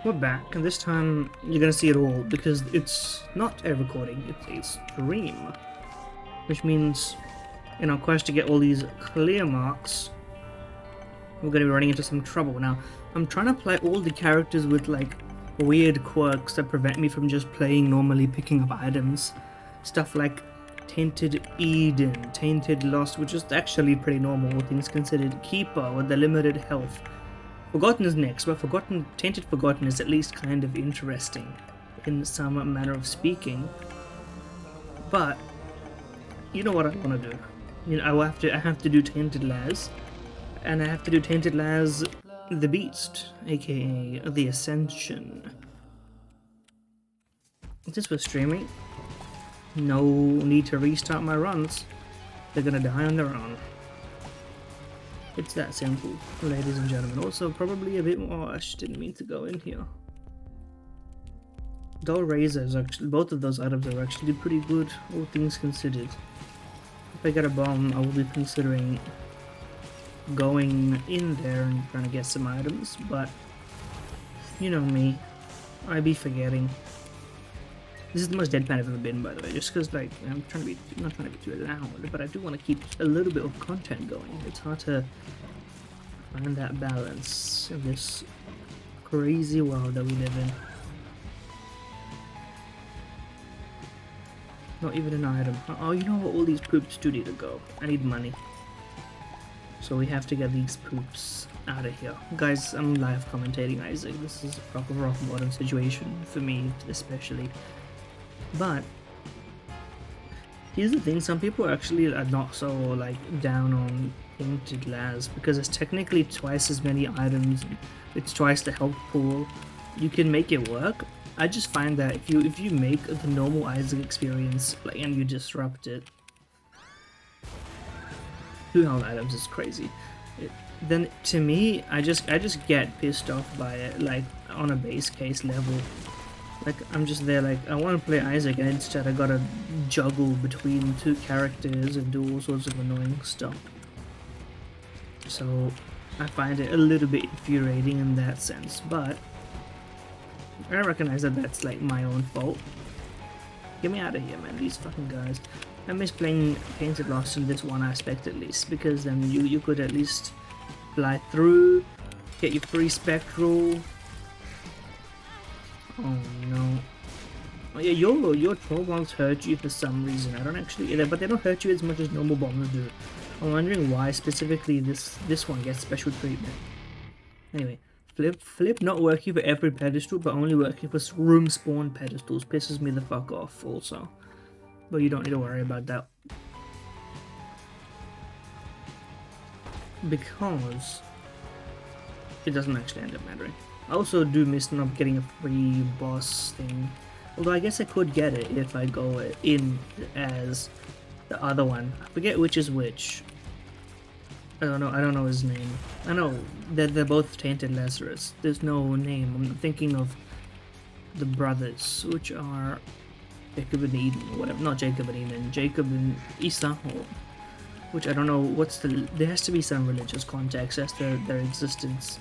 We're back, and this time you're gonna see it all because it's not a recording, it's a stream. Which means, in our quest to get all these clear marks, we're gonna be running into some trouble. Now, I'm trying to play all the characters with like weird quirks that prevent me from just playing normally, picking up items. Stuff like Tainted Eden, Tainted Laz, which is actually pretty normal, all things considered. Keeper with the limited health. Forgotten is next, but Tainted Forgotten is at least kind of interesting in some manner of speaking. But you know what I want to do? You know, I have to do Tainted Laz, and I have to do Tainted Laz the Beast, aka the Ascension. Since we're streaming, no need to restart my runs. They're gonna die on their own. It's that simple, ladies and gentlemen. Also, probably a bit more. I didn't mean to go in here. Dull Razors, actually, both of those items are actually pretty good, all things considered. If I get a bomb, I will be considering going in there and trying to get some items, but you know me, I be forgetting. This is the most deadpan I've ever been, by the way, just because, like, I'm not trying to be too loud, but I do want to keep a little bit of content going. It's hard to find that balance in this crazy world that we live in. Not even an item. Oh, you know what? All these poops do need to go. I need money. So we have to get these poops out of here. Guys, I'm live commentating Isaac. This is a proper rock bottom situation for me, especially. But here's the thing, some people actually are not so like down on Tainted Laz because it's technically twice as many items, it's twice the health pool. You can make it work. I just find that if you make the normal Isaac experience like, and you disrupt it, 2 health items is crazy. Then to me, I just get pissed off by it, like on a base case level. Like, I'm just there like, I want to play Isaac and instead I gotta juggle between 2 characters and do all sorts of annoying stuff. So, I find it a little bit infuriating in that sense, but I recognize that that's like my own fault. Get me out of here, man, these fucking guys. I miss playing Tainted Laz in this one aspect at least, because then you could at least fly through, get your free spectral. Oh no. Oh yeah, your troll bombs hurt you for some reason. I don't actually either, but they don't hurt you as much as normal bombs do. I'm wondering why specifically this one gets special treatment. Anyway, flip not working for every pedestal, but only working for room spawn pedestals pisses me the fuck off also. But you don't need to worry about that. Because it doesn't actually end up mattering. I also do miss not getting a free boss thing. Although I guess I could get it if I go in as the other one. I forget which is which. I don't know his name. I know that they're both Tainted Lazarus. There's no name. I'm thinking of the brothers, which are Jacob and Eden, or whatever. Not Jacob and Eden, Jacob and Esau. Which I don't know what's there has to be some religious context as to their existence.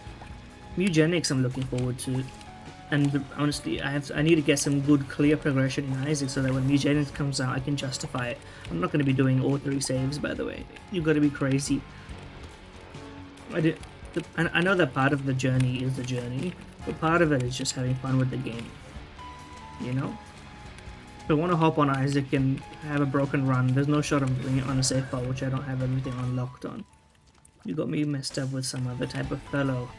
Eugenics I'm looking forward to, and honestly I need to get some good clear progression in Isaac so that when Eugenics comes out I can justify it. I'm not going to be doing all 3 saves, by the way. You got to be crazy. I know that part of the journey is the journey, but part of it is just having fun with the game, you know? If I want to hop on Isaac and have a broken run, there's no shot of doing it on a safe file, which I don't have everything unlocked on. You got me messed up with some other type of fellow.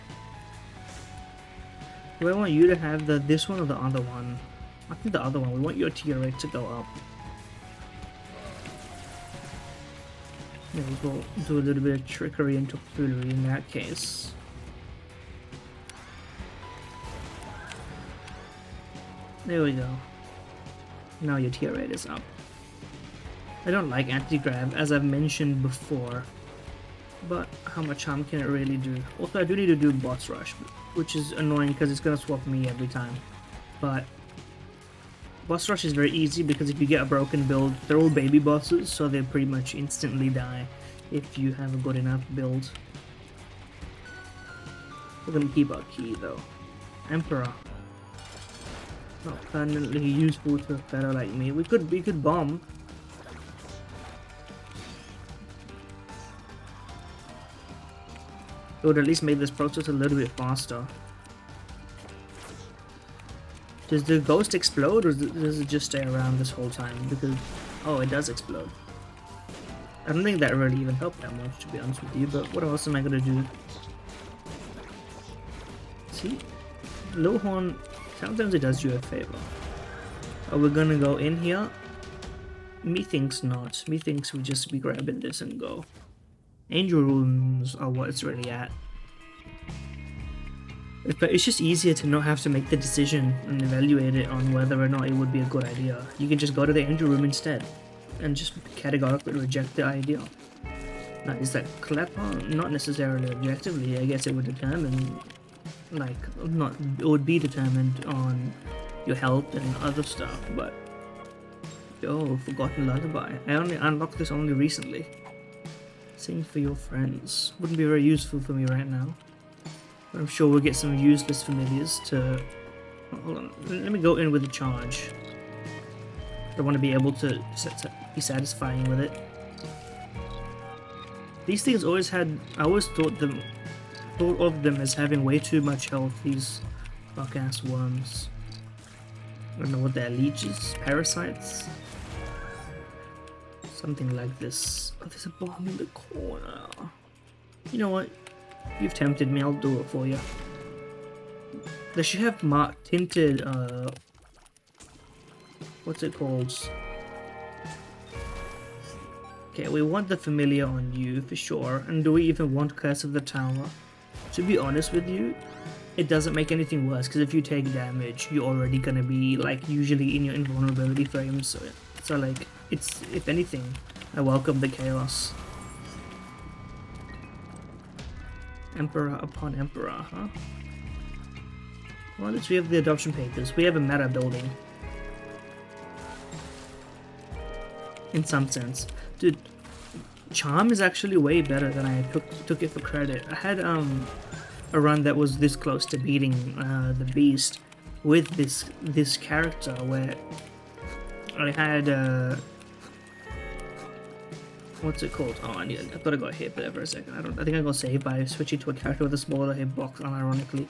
Do I want you to have this one or the other one? I think the other one. We want your tier rate to go up. Maybe we'll do a little bit of trickery and tomfoolery in that case. There we go. Now your tier rate is up. I don't like anti-grab, as I've mentioned before. But how much harm can it really do? Also, I do need to do boss rush, which is annoying because it's gonna swap me every time. But boss rush is very easy because if you get a broken build, they're all baby bosses, so they pretty much instantly die if you have a good enough build. We're gonna keep our key though. Emperor. Not permanently useful to a fella like me. We could bomb. It would at least make this process a little bit faster. Does the ghost explode, or does it just stay around this whole time? Because, oh, it does explode. I don't think that really even helped that much, to be honest with you, but what else am I gonna do? See? Low horn, sometimes it does you a favor. Are we gonna go in here? Methinks not. Methinks we just be grabbing this and go. Angel rooms are what it's really at. But it's just easier to not have to make the decision and evaluate it on whether or not it would be a good idea. You can just go to the angel room instead and just categorically reject the idea. Now, is that clever? Not necessarily objectively. I guess it would determine, like, not, it would be determined on your health and other stuff, but yo, Forgotten Lullaby. I only unlocked this only recently. Sing for your friends. Wouldn't be very useful for me right now. But I'm sure we'll get some useless familiars to... Oh, hold on, let me go in with a charge. I want to be able to be satisfying with it. These things always had... I always thought of them as having way too much health, these fuck-ass worms. I don't know what they're, leeches? Parasites? Something like this. Oh, there's a bomb in the corner. You know what? You've tempted me, I'll do it for you. They should have tinted, what's it called? Okay, we want the familiar on you for sure. And do we even want Curse of the Tower? To be honest with you, it doesn't make anything worse, because if you take damage, you're already gonna be, like, usually in your invulnerability frames. So like, it's, if anything, I welcome the chaos. Emperor upon Emperor, huh? Well, at least we have the adoption papers. We have a meta building. In some sense. Dude, Charm is actually way better than I took it for credit. I had a run that was this close to beating the Beast with this character where I had what's it called? Oh, I thought I got hit there for a second. I think I got saved by switching to a character with a smaller hitbox, unironically.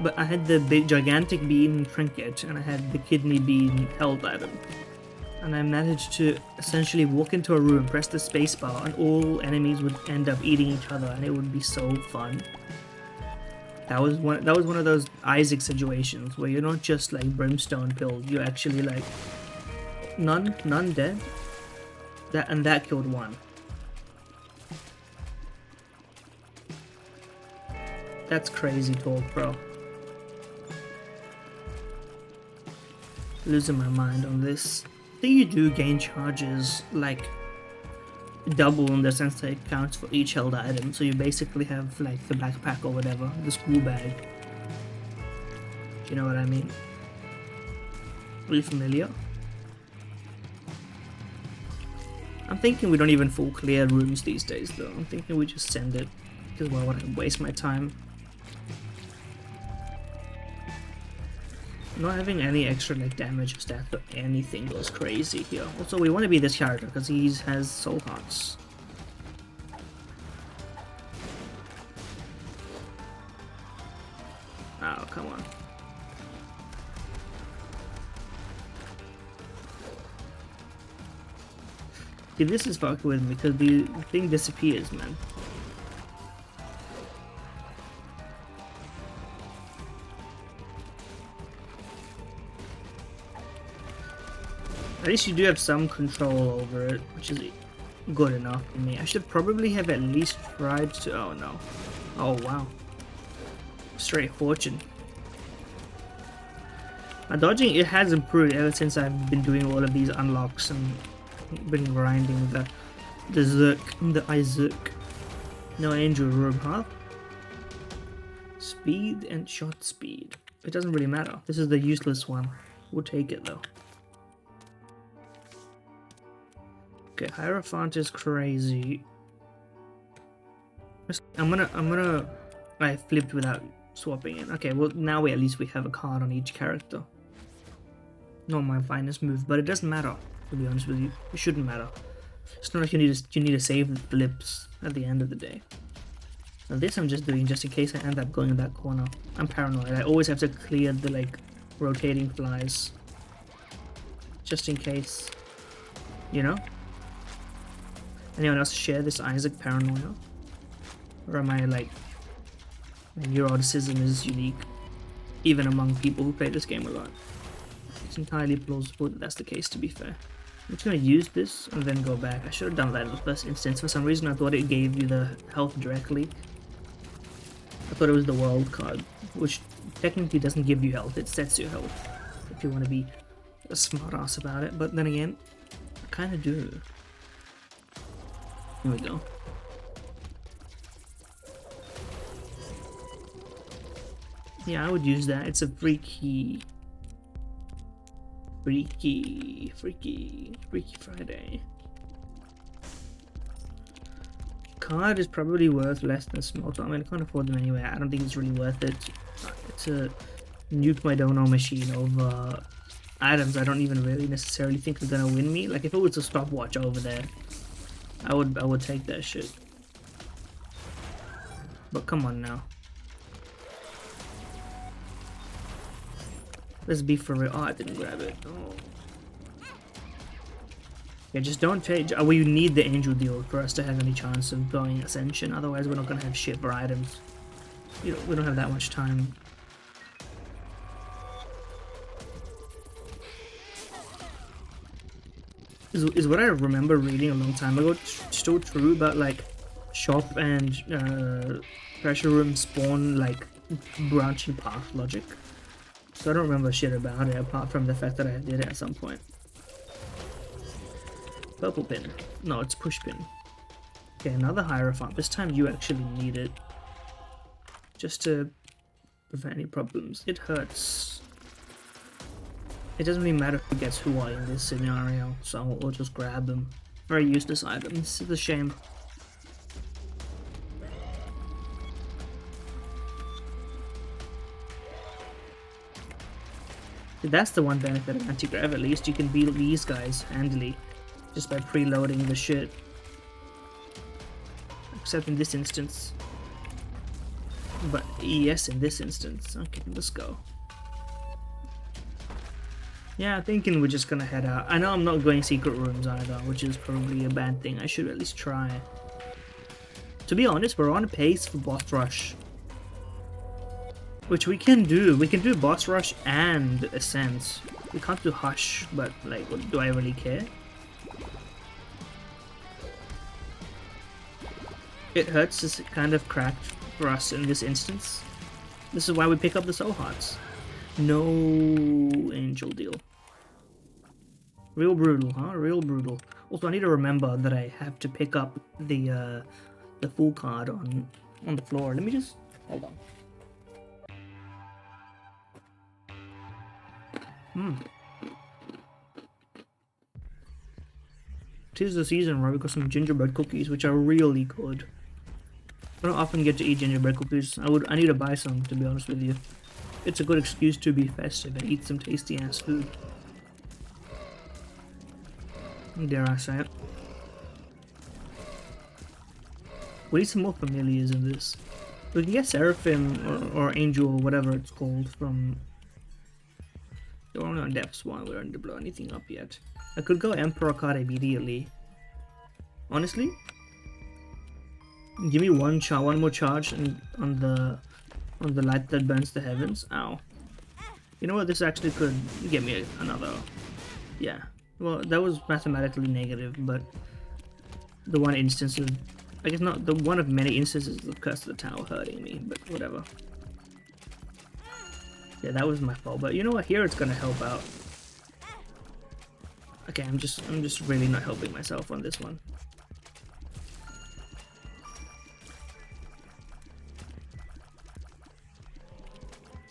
But I had the big gigantic bean trinket, and I had the kidney bean held item. And I managed to essentially walk into a room, press the spacebar, and all enemies would end up eating each other, and it would be so fun. That was one of those Isaac situations where you're not just like brimstone pilled, you're actually like none dead. That killed one. That's crazy talk, bro. Losing my mind on this. I think you do gain charges like double in the sense that it counts for each held item. So you basically have like the backpack or whatever, the school bag. Do you know what I mean? Are you familiar? I'm thinking we don't even full clear rooms these days though. I'm thinking we just send it, because why would I waste my time? Not having any extra like damage or stats or anything goes crazy here. Also, we want to be this character because he has soul hearts. Oh, come on. See, this is fucked with me because the thing disappears, man. At least you do have some control over it, which is good enough for me. I should probably have at least tried to... Oh, no. Oh, wow. Straight fortune. My dodging, it has improved ever since I've been doing all of these unlocks and been grinding the Zerk and the Isaac. No angel room, huh? Speed and shot speed. It doesn't really matter. This is the useless one. We'll take it though. Okay, Hierophant is crazy. I flipped without swapping it. Okay, well now at least we have a card on each character. not my finest move, but it doesn't matter, to be honest with you. It shouldn't matter. It's not like you need to save the blips at the end of the day. Now this I'm just doing just in case I end up going in that corner. I'm paranoid. I always have to clear the like rotating flies. Just in case. You know? Anyone else share this Isaac paranoia? Or am I like my neuroticism is unique even among people who play this game a lot? It's entirely plausible that that's the case, to be fair. I'm just gonna use this and then go back. I should have done that in the first instance. For some reason I thought it gave you the health directly. I thought it was the world card, which technically doesn't give you health, it sets your health if you want to be a smart ass about it, but then again, I kinda do. Here we go. Yeah, I would use that. It's a freaky Friday. Card is probably worth less than smelter. I mean, I can't afford them anyway. I don't think it's really worth it. It's a nuke my dono machine over items I don't even really necessarily think are gonna win me. Like if it was a stopwatch over there, I would take that shit. But come on now. Let's be for real. Oh, I didn't grab it. Oh. Yeah, just don't change. We need the angel deal for us to have any chance of going ascension. Otherwise, we're not gonna have shit for items. You know, we don't have that much time. Is what I remember reading a long time ago still true about like shop and pressure room spawn like branching path logic? So I don't remember shit about it apart from the fact that I did it at some point. Purple pin. No, it's push pin. Okay, another Hierophant. This time you actually need it. Just to prevent any problems. It hurts. It doesn't really matter who gets who in this scenario, so we'll just grab them. Very useless items. It's a shame. That's the one benefit of anti-grav, at least you can beat these guys handily just by preloading the shit. Except in this instance. But yes, in this instance. Okay, let's go. Yeah, I'm thinking we're just gonna head out. I know I'm not going secret rooms either, which is probably a bad thing. I should at least try. To be honest, we're on a pace for boss rush. Which we can do. We can do boss rush and ascent. We can't do hush, but like, do I really care? It hurts is kind of cracked for us in this instance. This is why we pick up the soul hearts. No angel deal. Real brutal, huh? Real brutal. Also, I need to remember that I have to pick up the full card on the floor. Let me just hold on. Tis the season where we got some gingerbread cookies, which are really good. I don't often get to eat gingerbread cookies. I need to buy some, to be honest with you. It's a good excuse to be festive and eat some tasty ass food. Dare I say it. We need some more familiars in this. We can get Seraphim or Angel or whatever it's called from... We're only on depths 1, we don't blow anything up yet. I could go Emperor card immediately. Honestly? Give me one more charge on the light that burns the heavens. Ow. You know what, this actually could get me another... Yeah. Well, that was mathematically negative, but... The one instance of... I guess not the one of many instances of Curse of the Tower hurting me, but whatever. Yeah, that was my fault, but you know what, here it's gonna help out. Okay, I'm just really not helping myself on this one.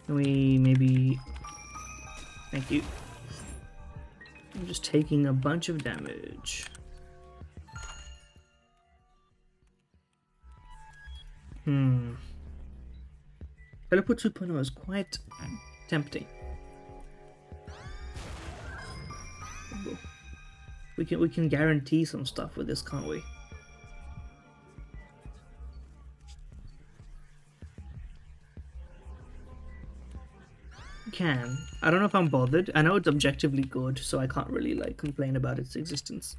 Can we maybe... Thank you. I'm just taking a bunch of damage. Teleport 2.0 is quite tempting. We can guarantee some stuff with this, can't we? Can. I don't know if I'm bothered. I know it's objectively good, so I can't really like complain about its existence.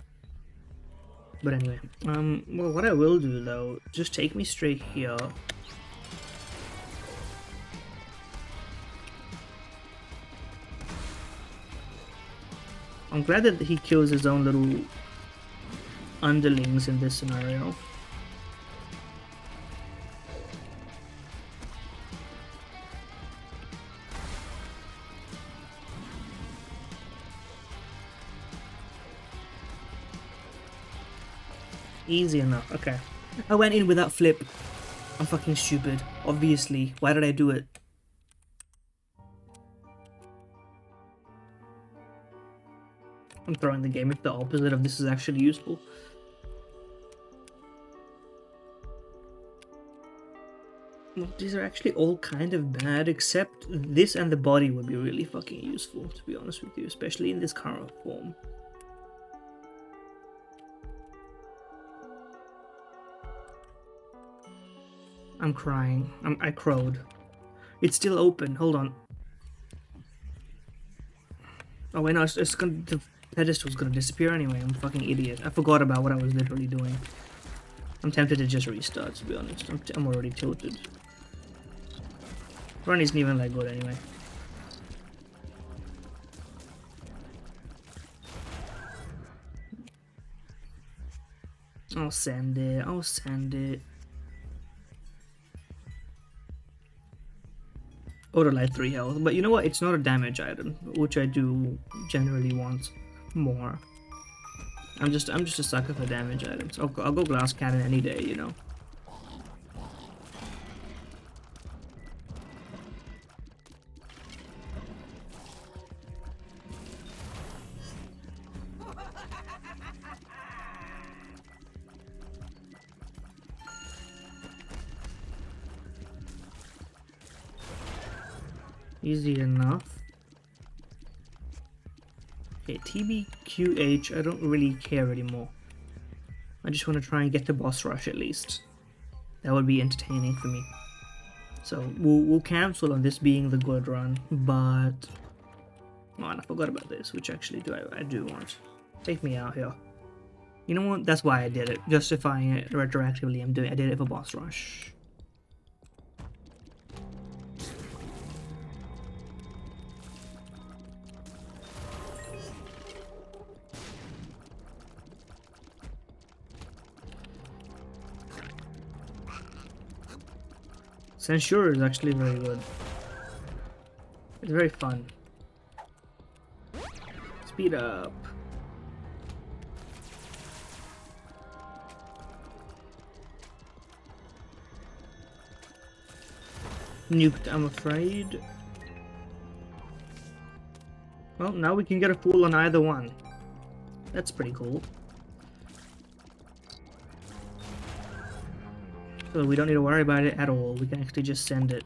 But anyway, well, what I will do though, just take me straight here. I'm glad that he kills his own little underlings in this scenario. Easy enough. Okay. I went in without flip. I'm fucking stupid. Obviously. Why did I do it? I'm throwing the game if the opposite of this is actually useful. Well, these are actually all kind of bad, except this and the body would be really fucking useful, to be honest with you, especially in this current form. I'm crying. I crowed. It's still open. Hold on. Oh wait, no, it's gonna. The pedestal's gonna disappear anyway. I'm a fucking idiot. I forgot about what I was literally doing. I'm tempted to just restart, to be honest. I'm already tilted. Run isn't even that good anyway. I'll send it. I'll send it. Auto light 3 health, but you know what? It's not a damage item, which I do generally want more. I'm just a sucker for damage items. I'll go glass cannon any day, you know. Easy enough. Okay, TBQH, I don't really care anymore. I just want to try and get to boss rush at least. That would be entertaining for me. So we'll cancel on this being the good run, but oh, and I forgot about this, which actually I do want. Take me out here. You know what? That's why I did it. Justifying it retroactively. I did it for boss rush. Censure is actually very good. It's very fun. Speed up. Nuked, I'm afraid. Well, now we can get a fool on either one. That's pretty cool. So we don't need to worry about it at all. We can actually just send it.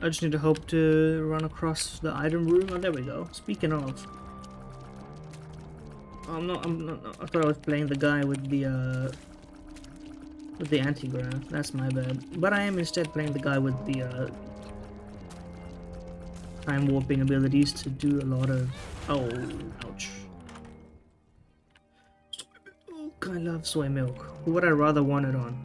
I just need to hope to run across the item room. Oh, there we go. Speaking of, I'm not. I thought I was playing the guy with the anti-grav. That's my bad. But I am instead playing the guy with the time warping abilities to do a lot of. Oh, ouch. Oh, I love soy milk. Who would I rather want it on?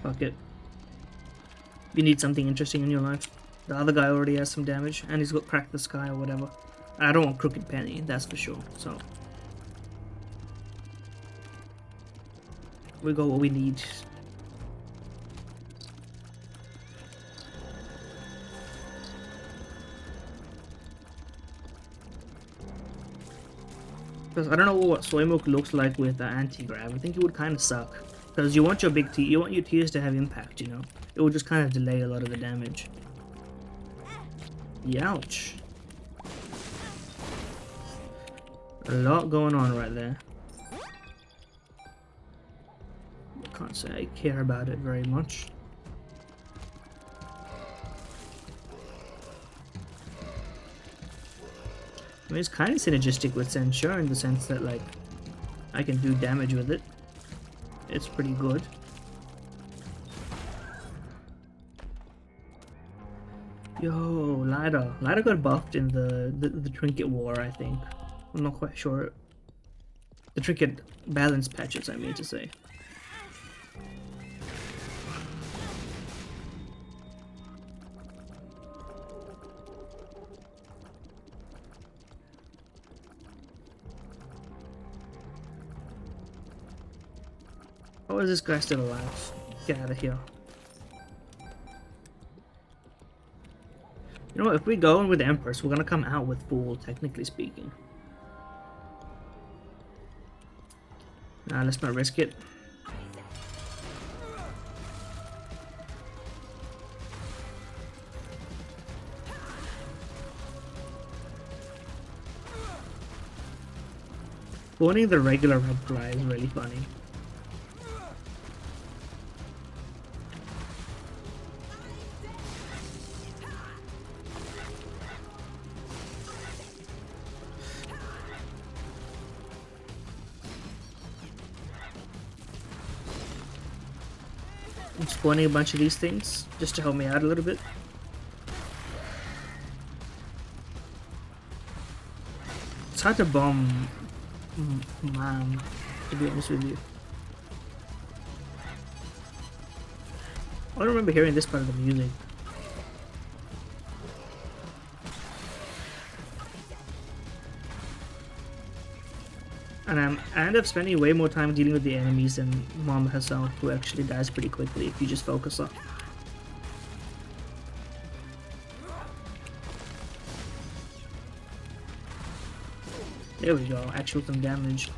Fuck it. You need something interesting in your life. The other guy already has some damage, and he's got Crack the Sky or whatever. I don't want Crooked Penny, that's for sure, so. We got what we need. Because I don't know what soy milk looks like with the anti-grav. I think it would kind of suck. Because you want your big T, you want your T's to have impact, you know? It will just kind of delay a lot of the damage. Youch. A lot going on right there. Can't say I care about it very much. I mean, it's kind of synergistic with Sensure in the sense that, like, I can do damage with it. It's pretty good. Yo, Lida. Lida got buffed in the Trinket War, I think. I'm not quite sure. The Trinket balance patches, I mean to say. Oh, is this guy still alive? Get out of here. You know what, if we go in with the Empress, we're gonna come out with Fool, technically speaking. Nah, let's not risk it. Spawning the regular red fly is really funny. I'm spawning a bunch of these things just to help me out a little bit. It's hard to bomb man, to be honest with you. I don't remember hearing this part of the music. And I end up spending way more time dealing with the enemies than Mom herself, who actually dies pretty quickly if you just focus on. There we go, actual some damage.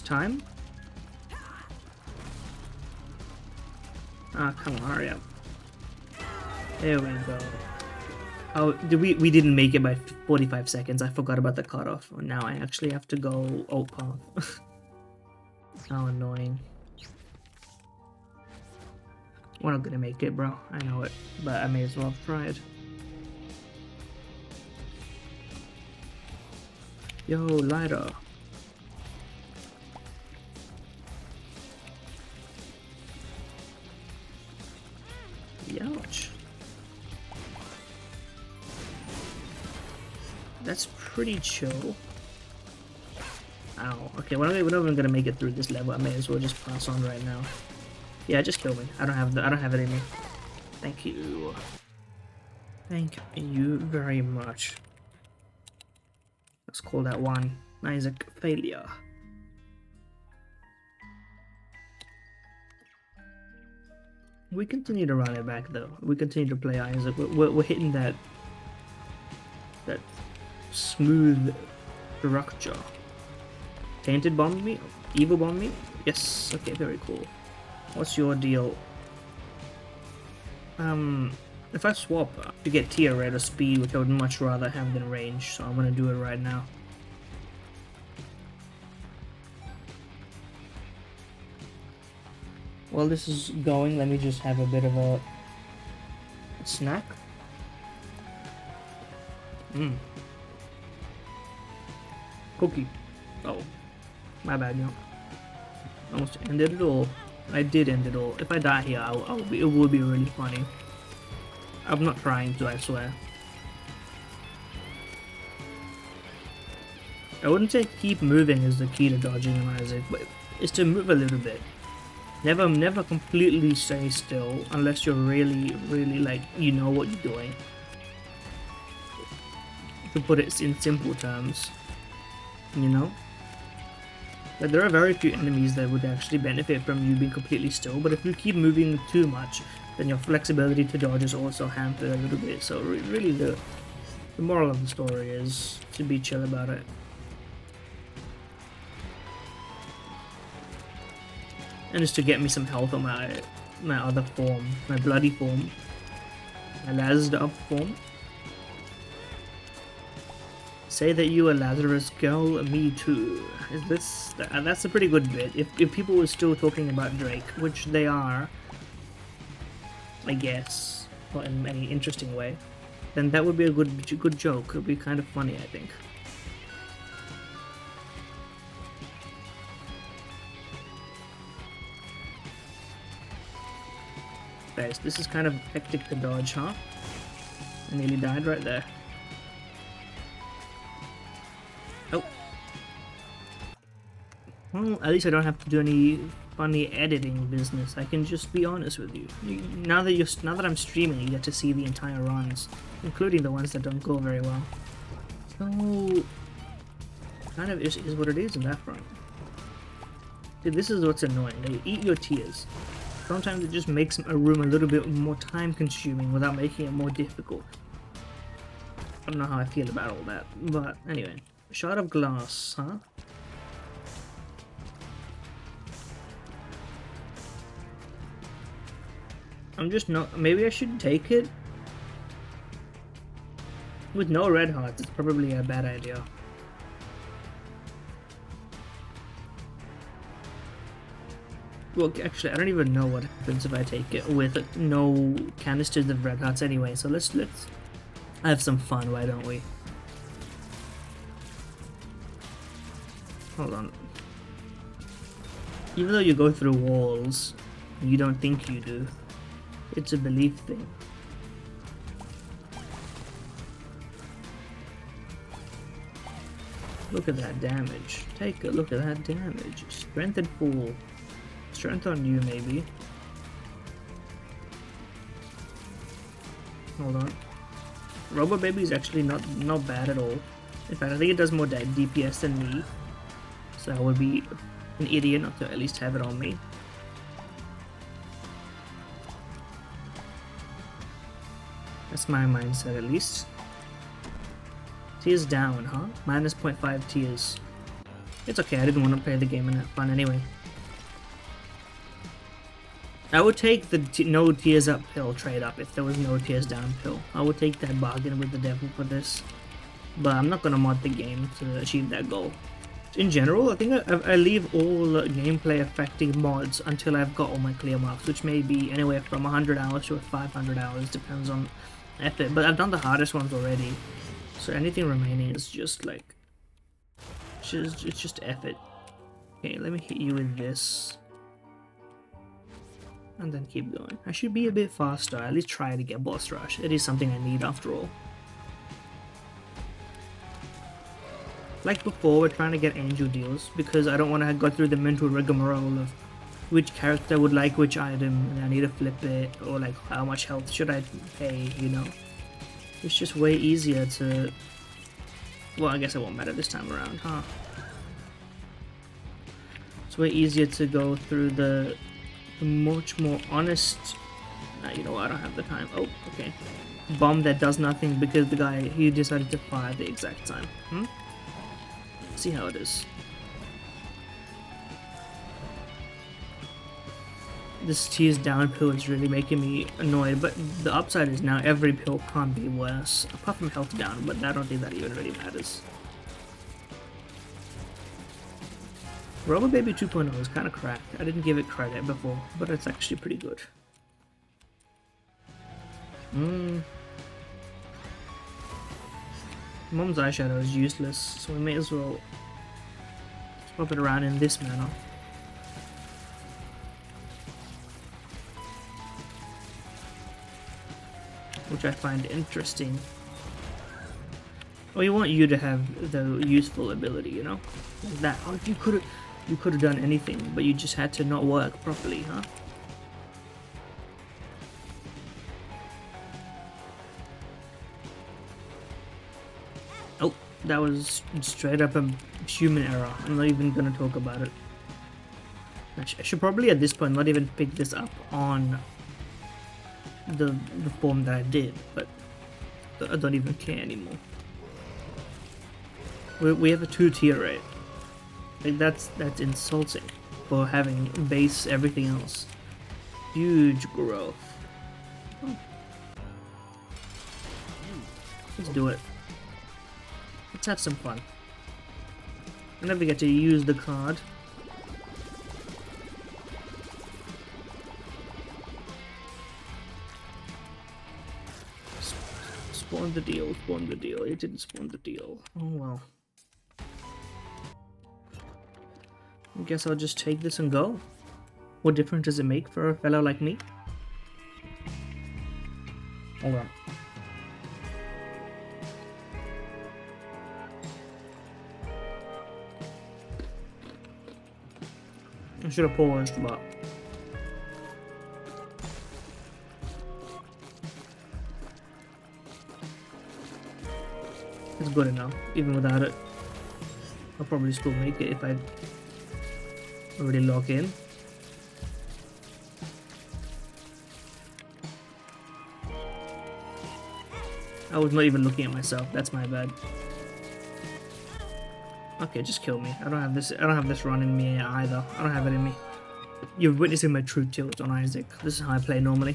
Time? Ah, come on, hurry up. There we go. Oh, we didn't make it by 45 seconds. I forgot about the cutoff. Now I actually have to go alt path. How annoying. We're not gonna make it, bro. I know it, but I may as well have tried. Yo, Lyra. Ouch. That's pretty chill. Ow. Okay, we're not even gonna make it through this level. I may as well just pass on right now. Yeah, just kill me. I don't have it in me. Thank you. Thank you very much. Let's call that one Isaac failure. We continue to run it back though. We continue to play Isaac. We're hitting that smooth structure. Tainted bombed me? Evil bombed me? Yes. Okay, very cool. What's your deal? If I swap to get tier rate or speed, which I would much rather have than range, so I'm gonna do it right now. While this is going, let me just have a bit of a snack. Cookie. Oh, my bad, no. Almost ended it all. I did end it all. If I die here, it will be really funny. I'm not trying to, I swear. I wouldn't say keep moving is the key to dodging an Isaac, but it's to move a little bit. Never completely stay still unless you're really like, you know what you're doing. To put it in simple terms, you know? Like, there are very few enemies that would actually benefit from you being completely still, but if you keep moving too much, then your flexibility to dodge is also hampered a little bit. So really the moral of the story is to be chill about it. And just to get me some health on my other form, my bloody form, my Lazed up form. Say that you a Lazarus girl, me too. Is this that's a pretty good bit. If people were still talking about Drake, which they are, I guess, not in any interesting way, then that would be a good joke. It would be kind of funny, I think. Guys, this is kind of hectic to dodge, huh? I nearly died right there. Oh. Well, at least I don't have to do any funny editing business. I can just be honest with you. Now that I'm streaming, you get to see the entire runs, including the ones that don't go very well. So, kind of is what it is in that front. Dude, this is what's annoying. They eat your tears. Sometimes it just makes a room a little bit more time-consuming without making it more difficult. I don't know how I feel about all that, but anyway. Shard of glass, huh? I'm just not... Maybe I should take it? With no red hearts, it's probably a bad idea. Well, actually, I don't even know what happens if I take it with no canisters of red hearts anyway, so let's have some fun, why don't we? Hold on. Even though you go through walls, you don't think you do. It's a belief thing. Look at that damage. Take a look at that damage. Strength and full. Strength on you, maybe. Hold on. Robo Baby is actually not bad at all. In fact, I think it does more DPS than me. So I would be an idiot not to at least have it on me. That's my mindset, at least. Tears down, huh? Minus 0.5 tears. It's okay, I didn't want to play the game and have fun anyway. I would take the no tears up pill trade up if there was no tears down pill. I would take that bargain with the devil for this. But I'm not gonna mod the game to achieve that goal. In general, I think I leave all gameplay affecting mods until I've got all my clear marks, which may be anywhere from 100 hours to 500 hours, depends on effort. But I've done the hardest ones already, so anything remaining is just like, it's just effort. Okay, let me hit you with this. And then keep going. I should be a bit faster, at least try to get boss rush. It is something I need after all. Like before, we're trying to get angel deals because I don't want to go through the mental rigmarole of which character would like which item and I need to flip it, or like how much health should I pay, you know. It's just way easier to... Well, I guess it won't matter this time around, huh? It's way easier to go through the much more honest... you know what, I don't have the time. Oh, okay. Bomb that does nothing because the guy, he decided to fire at the exact time. See how it is. This tears down pill is really making me annoyed, but the upside is now every pill can't be worse, apart from health down, but I don't think that even really matters. Robo Baby 2.0 is kind of cracked. I didn't give it credit before, but it's actually pretty good. Mom's eyeshadow is useless, so we may as well swap it around in this manner. Which I find interesting. Oh, you want you to have the useful ability, you know? That, oh, you could have done anything, but you just had to not work properly, huh? Oh, That was straight up a human error. I'm not even gonna talk about it. I should probably at this point not even pick this up on the form that I did, but I don't even care anymore. We have a 2-tier rate. Like that's insulting for having base everything else. Huge growth. Oh. Let's do it. Let's have some fun. I never get to use the card. Spawn the deal, spawn the deal. It didn't spawn the deal. Oh well. I guess I'll just take this and go. What difference does it make for a fellow like me? Hold on. I should have paused, but it's good enough. Even without it, I'll probably still make it if I already log in. I was not even looking at myself. That's my bad. Okay, just kill me. I don't have this run in me either. I don't have it in me. You're witnessing my true tilt on Isaac. This is how I play normally.